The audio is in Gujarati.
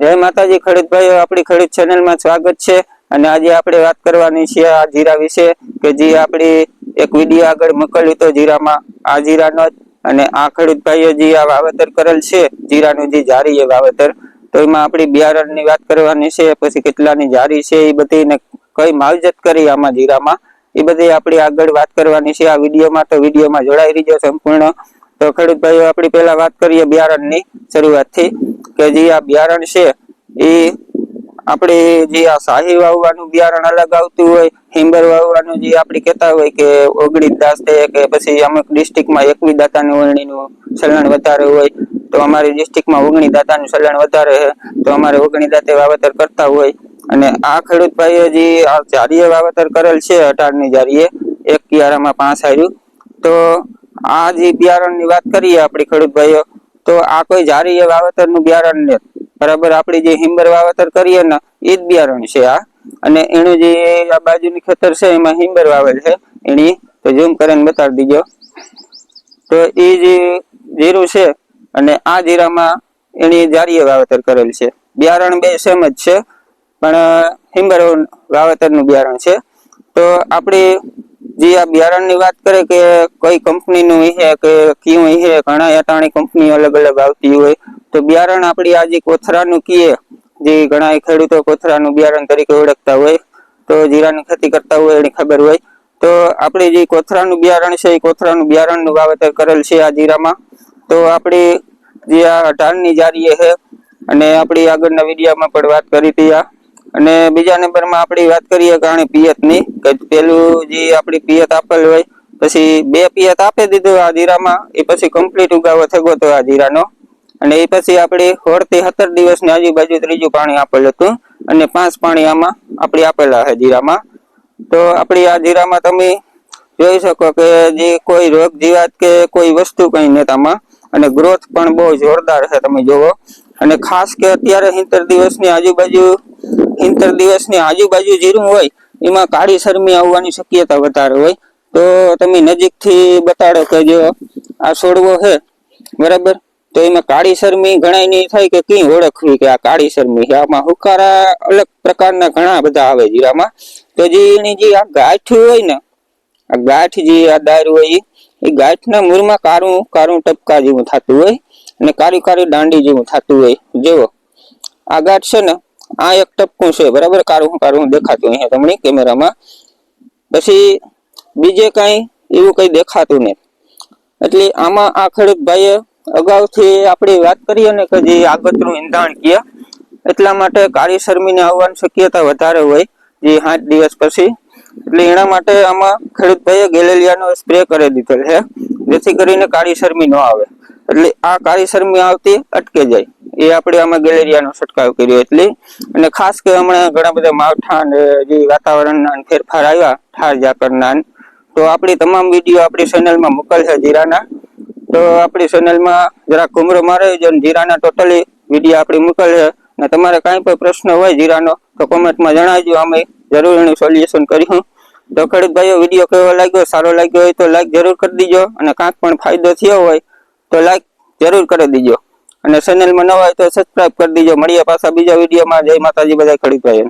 जय माताजी खेडूत भाईओ, आपणी खेडूत चेनल में स्वागत है। અને આજે આપણે વાત કરવાની છે આ જીરા વિશે કે જે આપણી એક વિડિયો આગળ મોકલ્યો તો જીરામાં આ જીરાનો અને આ ખેડૂત ભાઈઓ જે આ વાવેતર કરેલ છે જીરાનું જે જારી એ વાવેતર તો એમાં આપણી બિયારણની વાત કરવાની છે, પછી કેટલાની જારી છે એ બધી ને કઈ માવજત કરી આમાં જીરામાં એ બધી આપણી આગળ વાત કરવાની છે આ વિડિયોમાં। તો વિડિયોમાં જોડાઈ રહીજો संपूर्ण। तो ખેડૂત ભાઈઓ આપણી પહેલા વાત કરીએ બિયારણની શરૂઆતથી કે જે આ બિયારણ છે એ આપણે જે આ શાહી વાવવાનું બિયારણ અલગ આવતું હોય, હિંબર વાવવાનું જે આપણે કહેતા હોય કે 19 દાસ છે કે પછી અમુક ડિસ્ટ્રિક્ટમાં 21 દાતાની ઓળણીનું ચલણ વધારે હોય તો અમારી ડિસ્ટ્રિક્ટમાં 19 દાતાનું ચલણ વધારે છે તો અમારે 19 દાતે વાવેતર કરતા હોય। અને આ ખેડૂત ભાઈએ જે આ જારીએ વાવેતર કરેલ છે 18ની જારીએ એક કિયારામાં 5 આવ્યું। તો આ જે બિયારણની વાત કરીએ આપણી ખેડૂત ભાઈઓ તો આ કોઈ જારીએ વાવેતરનું બિયારણ નથી, बराबर। आपणी जे हिंबर वावेतर करीए ने ए ज बियारण छे आ अने एनु जे आ बाजुनी खेतर छे एमां हिंबर वावेल छे एनी तो झूम करीने बतावी दीजो। तो ए जे जीरु छे अने आ जीरामां एनी जारीए वावेतर करेल छे। बियारण बे सेम ज छे पण हिंबर वावेतरनुं बियारण छे। तो आपणी जे आ बियारणनी वात करे के कई कंपनीनुं छे के क्युं छे, घणा अटाणी कंपनी अलग अलग आवती होय तो बियारण आपणी आ जे कोथरानुं कीए जे घणा खेडूतो कोथरानुं बियारण तरीके ओळखता होय तो जीरानी खेती करता होय एनी खबर होय तो आपणी जे कोथरानुं बियारण छे ए कोथरानुं बियारणनुं वावेतर करेल छे आ जीरामां। तो आपणी जे आ 18ની જારીએ છે અને આપણી આગળના વિડિયોમાં પણ વાત કરી હતી આ। અને બીજા નંબરમાં આપણી વાત કરીએ કે આણે પિયતની કે પેલું જે આપણી પિયત આપેલ હોય પછી બે પિયત આપી દીધું આ જીરામાં એ પછી કમ્પ્લીટ ઉગાવો થયો તો આ જીરાનો અને એ પછી આપણે 16 થી 17 દિવસની આજુબાજુ ત્રીજું પાણી આપેલ હતું અને 5 પાણી આમાં આપણે આપેલા છે જીરામાં। તો આપણી આ જીરામાં તમે જોઈ શકો કે જે કોઈ રોગ જીવાત કે કોઈ વસ્તુ કઈ નથી આમાં અને ગ્રોથ પણ બહુ જોરદાર છે તમે જોવો। અને ખાસ કે અત્યારે 70 દિવસની આજુબાજુ જીરું હોય એમાં કાળી શરમી આવવાની શક્યતા વધારે હોય। તો તમે નજીકથી બતાડો કે જો આ છોડવો છે બરાબર तो एमां काળી शरमी घणायनी थाय के की ओळखवी के आ काળી शरमी छे। आमां हुकारा अलग प्रकारना घणा बधा आवे जीरामां। तो जे एनी जे आ गांठ होय ने आ गांठ जे आ दार होय ए गांठना मूळमां काळुं काळुं टपका जेवुं थातुं होय अने काळी काळी दांडी जेवुं थातुं होय। जेवो आ गांठ छे ने आ एक टपकું छे बराबर काळुं काळुं देखातुं अहींया तमने केमेरामां। पछी बीजे काई एवुं काई देखातुं नहीं એટલે આમાં આ ખેડૂત ભાઈએ અગાઉથી આપણે વાત કરીએ ને કે જે આગતનું ઈંધાણ કીએ એટલા માટે કાળી શરમીને આવવાની શક્યતા વધારે હોય જે 7 દિવસ પછી। એટલે એના માટે આમાં ખેડૂત ભાઈએ ગેલેલિયાનો સ્પ્રે કરી દીધેલ છે જેથી કરીને કાળી શરમી ન આવે એટલે આ કાળી શરમી આવતી અટકે જાય એ આપણે આમાં ગેલેલિયાનો છંટકાવ કર્યો એટલે। અને ખાસ કે હમણાં ઘણા બધા માવઠા અને જે વાતાવરણના ફેરફાર આવ્યા ઠાર ઝાકળના तो आपणी तमाम वीडियो आपणी चेनल में मोकल है जीराना। तो आपणी चेनल में जरा घूमरो मारे जो जीराना टोटली वीडियो आपणी मोकल है ने तमारे काई पण प्रश्न होय जीरानो तो कमेंट में जणावजो, अमे जरूर एनुं सोल्यूशन करीशुं। तो खेडूत भाईओ वीडियो केवो लाग्यो, सारो लाग्यो होय तो लाइक जरूर कर दीजो अने कांक पण फायदो थयो होय तो लाइक जरूर करी दीजो अने चेनल में नवा होय तो सब्सक्राइब कर दीजो। मळीए पाछा बीजा वीडियो में। जय माताजी बधाय खेडूत भाईओ।